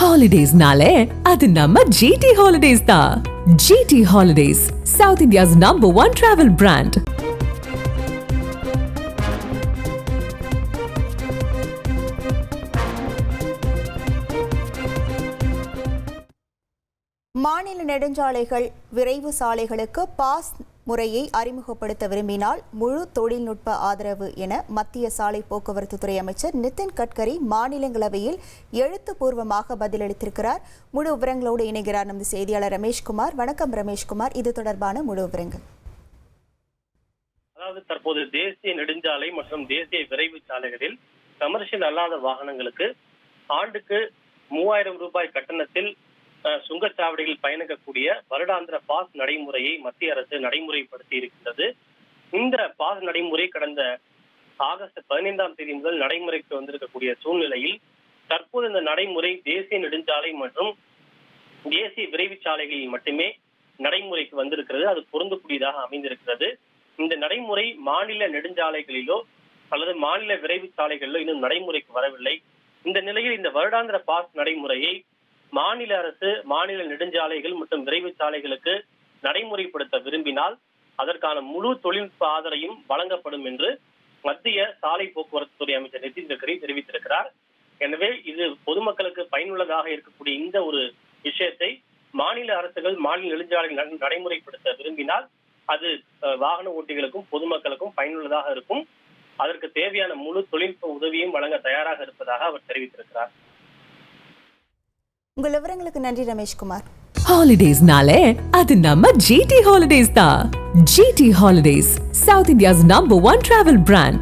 Holidays-nale, அது நம்ம GT Holidays தான். GT Holidays, South India's #1 travel brand. மாநில நெடுஞ்சாலைகள் விரைவு சாலைகளுக்கு பாஸ் முறையை அறிமுகப்படுத்த விரும்பினால் முழு தொழில்நுட்ப ஆதரவு என மத்திய சாலை போக்குவரத்து துறை அமைச்சர் நிதின் கட்கரி மாநிலங்களவையில் எழுத்துப்பூர்வமாக பதிலளித்திருக்கிறார். முழு விவரங்களோடு இணைகிறார் நமது செய்தியாளர் ரமேஷ்குமார். வணக்கம் ரமேஷ்குமார், இது தொடர்பான முழு விவரங்கள். அதாவது தற்போது தேசிய நெடுஞ்சாலை மற்றும் தேசிய விரைவு சாலைகளில் கமர்ஷியல் அல்லாத வாகனங்களுக்கு ஆண்டுக்கு 3000 ரூபாய் கட்டணத்தில் சுங்கச்சாவடியில் பயணிக்கக்கூடிய வருடாந்திர பாஸ் நடைமுறையை மத்திய அரசு நடைமுறைப்படுத்தி இருக்கின்றது. இந்த பாஸ் நடைமுறை கடந்த ஆகஸ்ட் 15ஆம் தேதி முதல் நடைமுறைக்கு வந்திருக்கக்கூடிய சூழ்நிலையில் தற்போது இந்த நடைமுறை தேசிய நெடுஞ்சாலை மற்றும் தேசிய விரைவு சாலைகளில் மட்டுமே நடைமுறைக்கு வந்திருக்கிறது. அது பொருந்தக்கூடியதாக அமைந்திருக்கிறது. இந்த நடைமுறை மாநில நெடுஞ்சாலைகளிலோ அல்லது மாநில விரைவு சாலைகளிலோ இன்னும் நடைமுறைக்கு வரவில்லை. இந்த நிலையில் இந்த வருடாந்திர பாஸ் நடைமுறையை மாநில அரசு மாநில நெடுஞ்சாலைகள் மற்றும் விரைவு சாலைகளுக்கு நடைமுறைப்படுத்த விரும்பினால் அதற்கான முழு தொழில்நுட்ப ஆதரவையும் வழங்கப்படும் என்று மத்திய சாலை போக்குவரத்து துறை அமைச்சர் நிதின் கட்கரி தெரிவித்திருக்கிறார். எனவே இது பொதுமக்களுக்கு பயனுள்ளதாக இருக்கக்கூடிய இந்த ஒரு விஷயத்தை மாநில அரசுகள் மாநில நெடுஞ்சாலைகள் நடைமுறைப்படுத்த விரும்பினால் அது வாகன ஓட்டிகளுக்கும் பொதுமக்களுக்கும் பயனுள்ளதாக இருக்கும். அதற்கு தேவையான முழு தொழில்நுட்ப உதவியும் வழங்க தயாராக இருப்பதாக அவர் தெரிவித்திருக்கிறார். உங்கள் விவரங்களுக்கு நன்றி ரமேஷ்குமார். Holidays-nale, அது நம்ம GT Holidays தான். GT Holidays, South India's #1 travel brand.